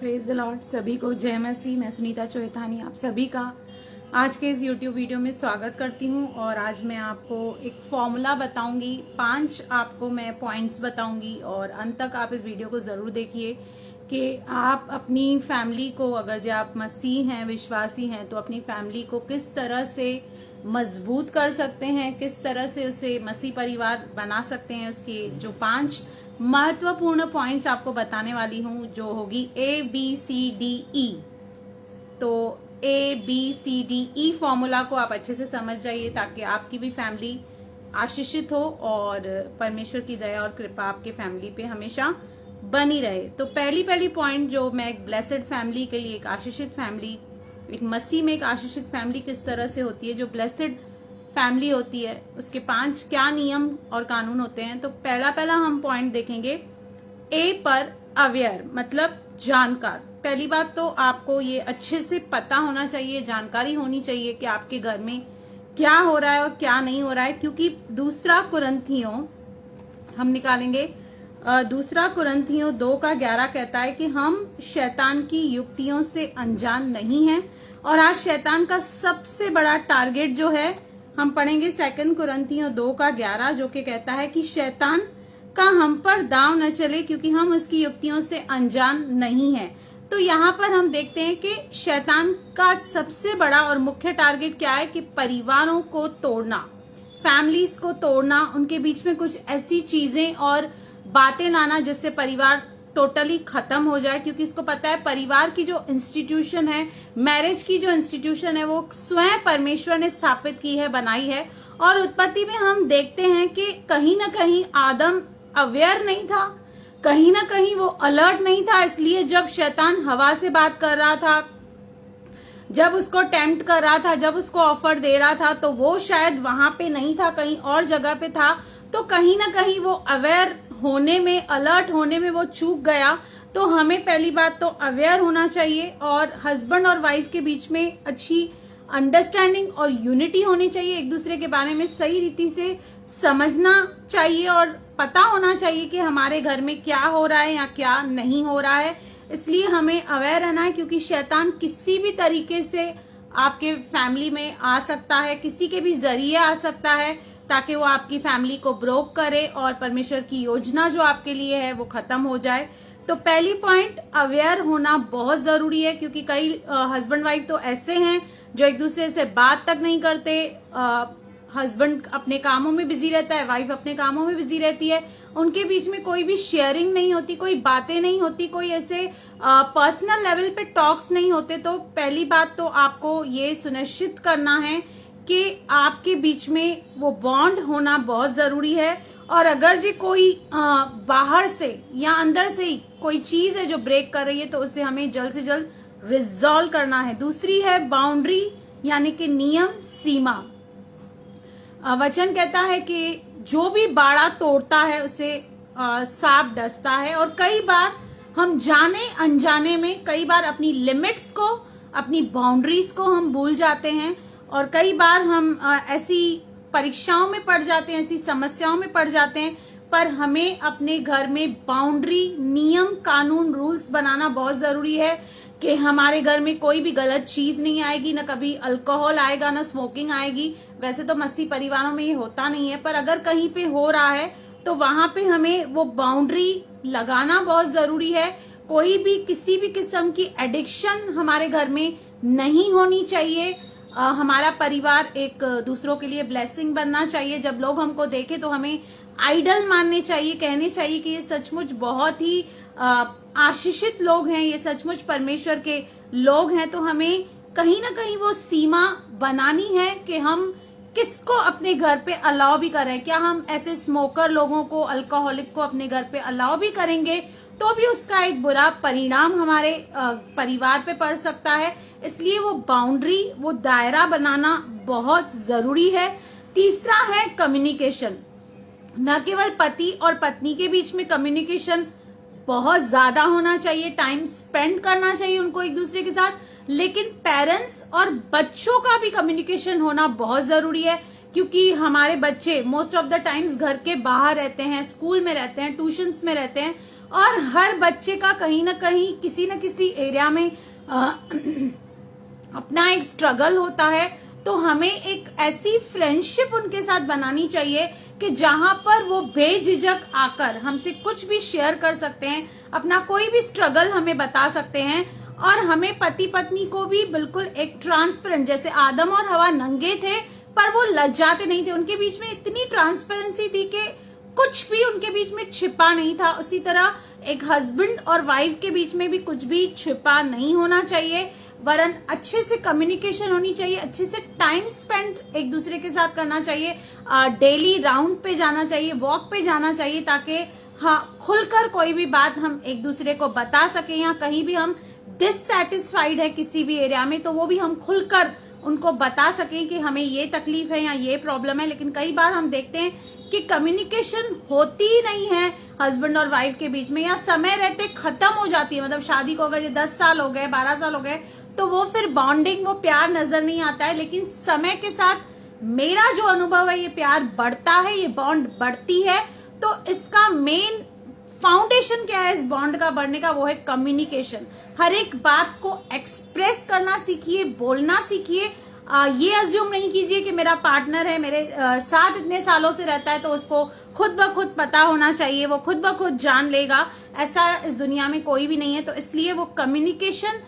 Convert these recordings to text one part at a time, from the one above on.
Praise the Lord. सभी को जय मसीह। मैं सुनीता चोइथानी आप सभी का आज के इस YouTube वीडियो में स्वागत करती हूं। और आज मैं आपको एक फॉर्मूला बताऊंगी, 5 आपको मैं पॉइंट्स बताऊंगी और अंत तक आप इस वीडियो को जरूर देखिए कि आप अपनी फैमिली को, अगर जो आप मसीह हैं, विश्वासी हैं, तो अपनी फैमिली को किस तरह से मजबूत कर सकते हैं, किस तरह से उसे मसीह परिवार बना सकते हैं। उसके जो 5 महत्वपूर्ण पॉइंट्स आपको बताने वाली हूं, जो होगी ABCDE। तो ABCDE फॉर्मूला को आप अच्छे से समझ जाइए ताकि आपकी भी फैमिली आशीषित हो और परमेश्वर की दया और कृपा आपके फैमिली पे हमेशा बनी रहे। तो पहली पॉइंट जो मैं एक ब्लेसेड फैमिली के लिए, एक आशीषित फैमिली, एक मसीह में एक आशीषित फैमिली किस तरह से होती है, जो ब्लेसेड फैमिली होती है, उसके 5 क्या नियम और कानून होते हैं। तो पहला हम पॉइंट देखेंगे ए पर अवेयर, मतलब जानकार। पहली बात तो आपको ये अच्छे से पता होना चाहिए, जानकारी होनी चाहिए कि आपके घर में क्या हो रहा है और क्या नहीं हो रहा है। क्योंकि दूसरा कुरिन्थियों हम निकालेंगे, दूसरा कुरिन्थियों 2:11 कहता है कि हम शैतान की युक्तियों से अनजान नहीं हैं। और आज शैतान का सबसे बड़ा टारगेट जो है, हम पढ़ेंगे 2 कुरिन्थियों 2:11, जो कि कहता है कि शैतान का हम पर दांव न चले क्योंकि हम उसकी युक्तियों से अनजान नहीं हैं। तो यहाँ पर हम देखते हैं कि शैतान का सबसे बड़ा और मुख्य टारगेट क्या है कि परिवारों को तोड़ना, फैमिलीज को तोड़ना, उनके बीच में कुछ ऐसी चीजें और बातें लाना जिससे परिवार टोटली खत्म हो जाए। क्योंकि इसको पता है परिवार की जो इंस्टीट्यूशन है, मैरिज की जो इंस्टीट्यूशन है, वो स्वयं परमेश्वर ने स्थापित की है, बनाई है। और उत्पत्ति में हम देखते हैं कि कहीं ना कहीं आदम अवेयर नहीं था, कहीं ना कहीं वो अलर्ट नहीं था। इसलिए जब शैतान हवा से बात कर रहा था, जब उसको टेम्प्ट कर रहा था, जब उसको ऑफर दे रहा था, तो वो शायद वहां पे नहीं था, कहीं और जगह पे था। तो कहीं ना कहीं वो अवेयर होने में, अलर्ट होने में वो चूक गया। तो हमें पहली बात तो अवेयर होना चाहिए और हस्बैंड और वाइफ के बीच में अच्छी अंडरस्टैंडिंग और यूनिटी होनी चाहिए। एक दूसरे के बारे में सही रीति से समझना चाहिए और पता होना चाहिए कि हमारे घर में क्या हो रहा है या क्या नहीं हो रहा है। इसलिए हमें अवेयर रहना है क्योंकि शैतान किसी भी तरीके से आपके फैमिली में आ सकता है, किसी के भी जरिए आ सकता है ताकि वो आपकी फैमिली को ब्रोक करे और परमेश्वर की योजना जो आपके लिए है वो खत्म हो जाए। तो पहली पॉइंट, अवेयर होना बहुत जरूरी है। क्योंकि कई हस्बैंड वाइफ तो ऐसे हैं जो एक दूसरे से बात तक नहीं करते। हस्बैंड अपने कामों में बिजी रहता है, वाइफ अपने कामों में बिजी रहती है, उनके बीच में कोई भी शेयरिंग नहीं होती, कोई बातें नहीं होती, कोई ऐसे पर्सनल लेवल पे टॉक्स नहीं होते। तो पहली बात तो आपको ये सुनिश्चित करना है कि आपके बीच में वो बॉन्ड होना बहुत जरूरी है। और अगर जी कोई बाहर से या अंदर से ही कोई चीज है जो ब्रेक कर रही है, तो उसे हमें जल्द से जल्द रिजॉल्व करना है। दूसरी है बाउंड्री, यानी कि नियम, सीमा। वचन कहता है कि जो भी बाड़ा तोड़ता है उसे सांप डसता है। और कई बार हम जाने अनजाने में कई बार अपनी लिमिट्स को, अपनी बाउंड्रीज को हम भूल जाते हैं। और कई बार हम ऐसी परीक्षाओं में पड़ जाते हैं, ऐसी समस्याओं में पड़ जाते हैं। पर हमें अपने घर में बाउंड्री, नियम, कानून, रूल्स बनाना बहुत जरूरी है कि हमारे घर में कोई भी गलत चीज नहीं आएगी, ना कभी अल्कोहल आएगा, ना स्मोकिंग आएगी। वैसे तो मसीह परिवारों में ये होता नहीं है, पर अगर कहीं पे हो रहा है तो वहां पे हमें वो बाउंड्री लगाना बहुत जरूरी है। कोई भी किसी भी किस्म की एडिक्शन हमारे घर में नहीं होनी चाहिए। हमारा परिवार एक दूसरों के लिए ब्लेसिंग बनना चाहिए। जब लोग हमको देखें तो हमें आइडल मानने चाहिए, कहने चाहिए कि ये सचमुच बहुत ही आशीषित लोग हैं, ये सचमुच परमेश्वर के लोग हैं। तो हमें कहीं ना कहीं वो सीमा बनानी है कि हम किसको अपने घर पे अलाउ भी करें। क्या हम ऐसे स्मोकर लोगों को, अल्कोहलिक को अपने घर पे अलाउ भी करेंगे तो भी उसका एक बुरा परिणाम हमारे परिवार पे पड़ सकता है। इसलिए वो बाउंड्री, वो दायरा बनाना बहुत जरूरी है। तीसरा है कम्युनिकेशन। न केवल पति और पत्नी के बीच में कम्युनिकेशन बहुत ज्यादा होना चाहिए, टाइम स्पेंड करना चाहिए उनको एक दूसरे के साथ, लेकिन पेरेंट्स और बच्चों का भी कम्युनिकेशन होना बहुत जरूरी है। क्योंकि हमारे बच्चे मोस्ट ऑफ द टाइम्स घर के बाहर रहते हैं, स्कूल में रहते हैं, ट्यूशंस में रहते हैं। और हर बच्चे का कहीं ना कहीं किसी न किसी एरिया में अपना एक स्ट्रगल होता है। तो हमें एक ऐसी फ्रेंडशिप उनके साथ बनानी चाहिए कि जहां पर वो बेझिझक आकर हमसे कुछ भी शेयर कर सकते हैं, अपना कोई भी स्ट्रगल हमें बता सकते हैं। और हमें पति पत्नी को भी बिल्कुल एक ट्रांसपेरेंट, जैसे आदम और हवा नंगे थे पर वो लज्जाते नहीं थे, उनके बीच में इतनी ट्रांसपेरेंसी थी कि कुछ भी उनके बीच में छिपा नहीं था। उसी तरह एक हस्बैंड और वाइफ के बीच में भी कुछ भी छिपा नहीं होना चाहिए, वरन अच्छे से कम्युनिकेशन होनी चाहिए, अच्छे से टाइम स्पेंड एक दूसरे के साथ करना चाहिए, डेली राउंड पे जाना चाहिए, वॉक पे जाना चाहिए, ताकि हाँ खुलकर कोई भी बात हम एक दूसरे को बता सके, या कहीं भी हम डिससेटिस्फाइड है किसी भी एरिया में तो वो भी हम खुलकर उनको बता सकें कि हमें ये तकलीफ है या ये प्रॉब्लम है। लेकिन कई बार हम देखते हैं कि कम्युनिकेशन होती ही नहीं है हस्बैंड और वाइफ के बीच में, या समय रहते खत्म हो जाती है। मतलब शादी को अगर 10 साल हो गए, 12 साल हो गए, तो वो फिर बॉन्डिंग, वो प्यार नजर नहीं आता है। लेकिन समय के साथ मेरा जो अनुभव है, ये प्यार बढ़ता है, ये बॉन्ड बढ़ती है। तो इसका मेन फाउंडेशन क्या है इस बॉन्ड का बढ़ने का? वो है कम्युनिकेशन। हर एक बात को एक्सप्रेस करना सीखिए, बोलना सीखिए। ये अज्यूम नहीं कीजिए कि मेरा पार्टनर है, मेरे साथ इतने सालों से रहता है तो उसको खुद ब खुद पता होना चाहिए, वो खुद ब खुद जान लेगा। ऐसा इस दुनिया में कोई भी नहीं है। तो इसलिए वो कम्युनिकेशन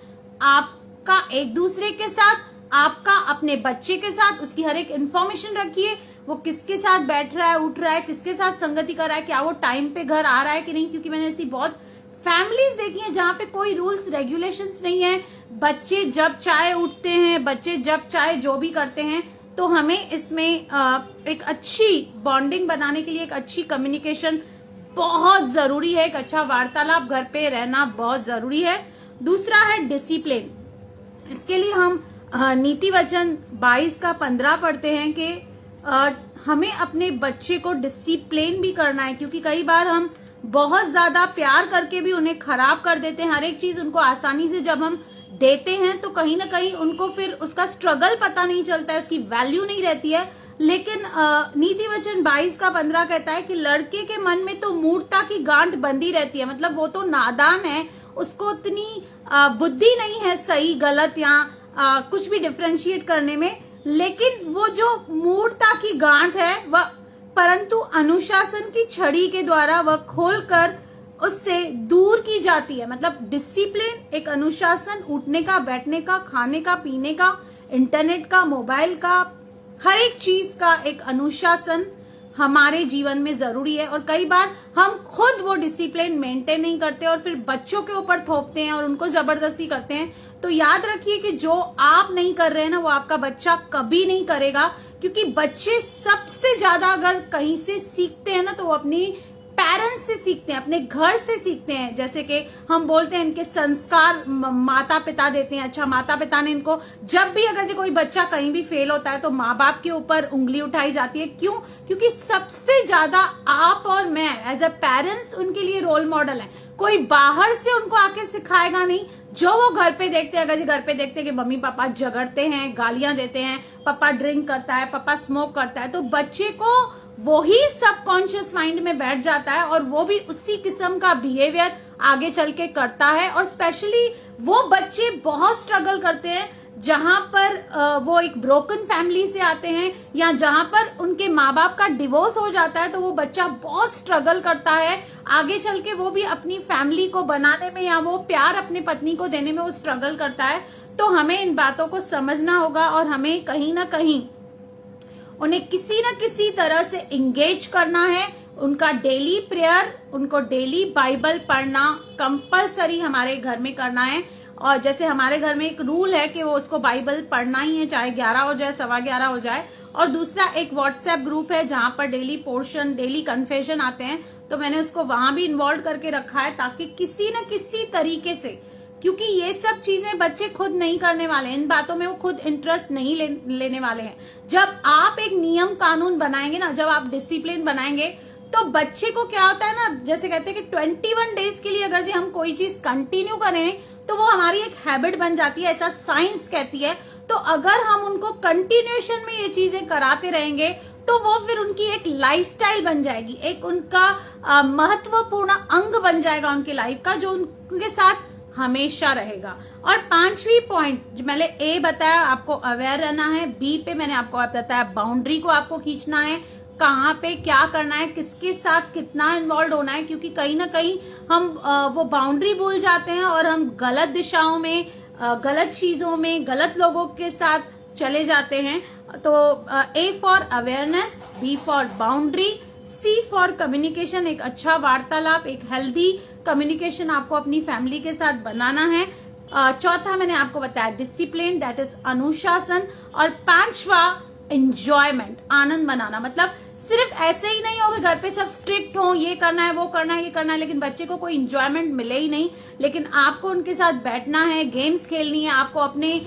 आपका एक दूसरे के साथ, आपका अपने बच्चे के साथ, उसकी हर एक इंफॉर्मेशन रखिए। वो किसके साथ बैठ रहा है, उठ रहा है, किसके साथ संगति कर रहा है, क्या वो टाइम पे घर आ रहा है कि नहीं। क्योंकि मैंने ऐसी बहुत फैमिलीज देखी हैं जहां पे कोई रूल्स रेगुलेशंस नहीं है, बच्चे जब चाहे उठते हैं, बच्चे जब चाहे जो भी करते हैं। तो हमें इसमें एक अच्छी बॉन्डिंग बनाने के लिए एक अच्छी कम्युनिकेशन बहुत जरूरी है, एक अच्छा वार्तालाप घर पे रहना बहुत जरूरी है। दूसरा है डिसिप्लिन। इसके लिए हम नीति वचन 22 का 15 पढ़ते हैं कि हमें अपने बच्चे को डिसिप्लिन भी करना है, क्योंकि कई बार हम बहुत ज्यादा प्यार करके भी उन्हें खराब कर देते हैं। हर एक चीज उनको आसानी से जब हम देते हैं तो कहीं ना कहीं उनको फिर उसका स्ट्रगल पता नहीं चलता है, उसकी वैल्यू नहीं रहती है। लेकिन नीति वचन 22 का 15 कहता है कि लड़के के मन में तो मूर्खता की गांठ बंधी रहती है। मतलब वो तो नादान है, उसको उतनी बुद्धि नहीं है सही गलत या कुछ भी डिफ्रेंशिएट करने में। लेकिन वो जो मूर्खता की गांठ है वह परंतु अनुशासन की छड़ी के द्वारा वह खोलकर उससे दूर की जाती है। मतलब डिसिप्लिन, एक अनुशासन, उठने का, बैठने का, खाने का, पीने का, इंटरनेट का, मोबाइल का, हर एक चीज का एक अनुशासन हमारे जीवन में जरूरी है। और कई बार हम खुद वो डिसिप्लिन मेंटेन नहीं करते और फिर बच्चों के ऊपर थोपते हैं और उनको जबरदस्ती करते हैं। तो याद रखिए कि जो आप नहीं कर रहे हैं ना, वो आपका बच्चा कभी नहीं करेगा। क्योंकि बच्चे सबसे ज्यादा अगर कहीं से सीखते हैं ना, तो वो अपनी पेरेंट्स से सीखते हैं, अपने घर से सीखते हैं। जैसे कि हम बोलते हैं इनके संस्कार माता पिता देते हैं। अच्छा, माता पिता ने इनको, जब भी अगर कोई बच्चा कहीं भी फेल होता है तो माँ बाप के ऊपर उंगली उठाई जाती है। क्यों? क्योंकि सबसे ज्यादा आप और मैं एज अ पेरेंट्स उनके लिए रोल मॉडल है। कोई बाहर से उनको आके सिखाएगा नहीं, जो वो घर पे देखते हैं। अगर जी घर पे देखते हैं कि मम्मी पापा झगड़ते हैं, गालियां देते हैं, पापा ड्रिंक करता है, पापा स्मोक करता है, तो बच्चे को वो ही सबकॉन्शियस माइंड में बैठ जाता है और वो भी उसी किस्म का बिहेवियर आगे चल के करता है। और स्पेशली वो बच्चे बहुत स्ट्रगल करते हैं जहां पर वो एक ब्रोकन फैमिली से आते हैं या जहां पर उनके माँ बाप का डिवोर्स हो जाता है। तो वो बच्चा बहुत स्ट्रगल करता है आगे चल के, वो भी अपनी फैमिली को बनाने में या वो प्यार अपनी पत्नी को देने में वो स्ट्रगल करता है। तो हमें इन बातों को समझना होगा और हमें कहीं ना कहीं उन्हें किसी न किसी तरह से इंगेज करना है। उनका डेली प्रेयर, उनको डेली बाइबल पढ़ना कंपलसरी हमारे घर में करना है। और जैसे हमारे घर में एक रूल है कि वो उसको बाइबल पढ़ना ही है, चाहे 11 हो जाए, 11:15 हो जाए। और दूसरा एक व्हाट्सएप ग्रुप है जहां पर डेली पोर्शन, डेली कन्फेशन आते हैं, तो मैंने उसको वहां भी इन्वॉल्व करके रखा है ताकि किसी न किसी तरीके से, क्योंकि ये सब चीजें बच्चे खुद नहीं करने वाले हैं, इन बातों में वो खुद इंटरेस्ट नहीं लेने वाले हैं। जब आप एक नियम कानून बनाएंगे ना, जब आप डिसिप्लिन बनाएंगे, तो बच्चे को क्या होता है ना, जैसे कहते हैं कि 21 डेज के लिए अगर जी हम कोई चीज कंटिन्यू करें तो वो हमारी एक हैबिट बन जाती है, ऐसा साइंस कहती है। तो अगर हम उनको कंटिन्यूएशन में ये चीजें कराते रहेंगे तो वो फिर उनकी एक लाइफस्टाइल बन जाएगी, एक उनका महत्वपूर्ण अंग बन जाएगा उनकी लाइफ का, जो उनके साथ हमेशा रहेगा। और 5वीं पॉइंट जो मैंने ए बताया, आपको अवेयर रहना है। बी पे मैंने आपको बताया बाउंड्री को आपको खींचना है, कहाँ पे क्या करना है, किसके साथ कितना इन्वॉल्व होना है, क्योंकि कहीं ना कहीं हम वो बाउंड्री भूल जाते हैं और हम गलत दिशाओं में, गलत चीजों में, गलत लोगों के साथ चले जाते हैं। तो A for awareness, B for boundary, C for communication, एक अच्छा वार्तालाप, एक हेल्दी कम्युनिकेशन आपको अपनी फैमिली के साथ बनाना है। चौथा मैंने आपको बताया डिसिप्लिन, दैट इज अनुशासन। और 5वां एंजॉयमेंट, आनंद मनाना। मतलब सिर्फ ऐसे ही नहीं होगा घर पे सब स्ट्रिक्ट हो, ये करना है, वो करना है, ये करना है, लेकिन बच्चे को कोई एंजॉयमेंट मिले ही नहीं। लेकिन आपको उनके साथ बैठना है, गेम्स खेलनी है, आपको अपने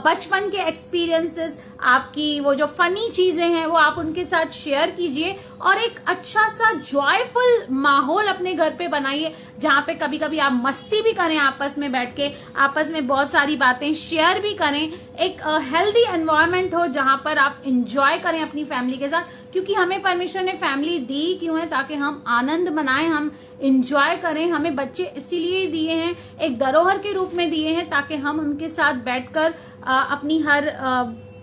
बचपन के एक्सपीरियंसेस, आपकी वो जो फनी चीजें हैं वो आप उनके साथ शेयर कीजिए और एक अच्छा सा जॉयफुल माहौल अपने घर पे बनाइए, जहां पे कभी कभी आप मस्ती भी करें, आपस में बैठ के आपस में बहुत सारी बातें शेयर भी करें। एक हेल्दी एनवायरनमेंट हो जहां पर आप इंजॉय करें अपनी फैमिली के साथ, क्योंकि हमें परमेश्वर ने फैमिली दी क्यों है? ताकि हम आनंद मनाएं, हम इंजॉय करें। हमें बच्चे इसीलिए दिए हैं, एक धरोहर के रूप में दिए हैं, ताकि हम उनके साथ बैठकर अपनी हर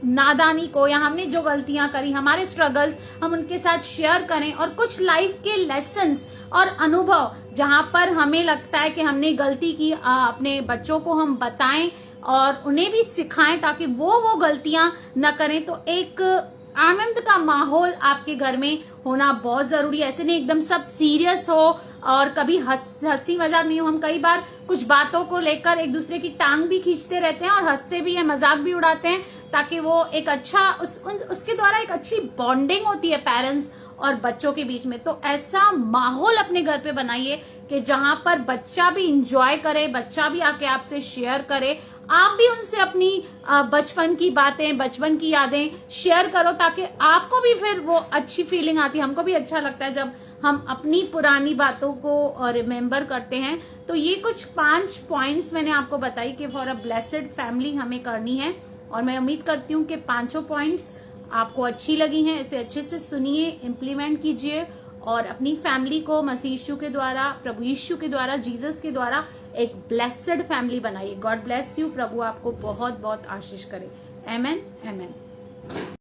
नादानी को, या हमने जो गलतियां करी, हमारे स्ट्रगल्स, हम उनके साथ शेयर करें। और कुछ लाइफ के लेसन्स और अनुभव जहां पर हमें लगता है कि हमने गलती की, अपने बच्चों को हम बताएं और उन्हें भी सिखाएं, ताकि वो गलतियां न करें। तो एक आनंद का माहौल आपके घर में होना बहुत जरूरी है। ऐसे नहीं एकदम सब सीरियस हो और कभी हंसी मजाक नहीं हो। हम कई बार कुछ बातों को लेकर एक दूसरे की टांग भी खींचते रहते हैं और हंसते भी हैं, मजाक भी उड़ाते हैं, ताकि वो एक अच्छा उसके द्वारा एक अच्छी बॉन्डिंग होती है पेरेंट्स और बच्चों के बीच में। तो ऐसा माहौल अपने घर पे बनाइए कि जहां पर बच्चा भी इंजॉय करे, बच्चा भी आके आपसे शेयर करे, आप भी उनसे अपनी बचपन की बातें, बचपन की यादें शेयर करो, ताकि आपको भी फिर वो अच्छी फीलिंग आती है। हमको भी अच्छा लगता है जब हम अपनी पुरानी बातों को रिमेम्बर करते हैं। तो ये कुछ 5 पॉइंट्स मैंने आपको बताई कि फॉर अ ब्लेसेड फैमिली हमें करनी है, और मैं उम्मीद करती हूँ कि 5 पॉइंट्स आपको अच्छी लगी हैं। इसे अच्छे से सुनिए, इम्प्लीमेंट कीजिए और अपनी फैमिली को मसीह यीशु के द्वारा, प्रभु यीशु के द्वारा, जीसस के द्वारा एक ब्लेसेड फैमिली बनाइए। God bless you. प्रभु आपको बहुत बहुत आशीष करे। आमेन, आमेन।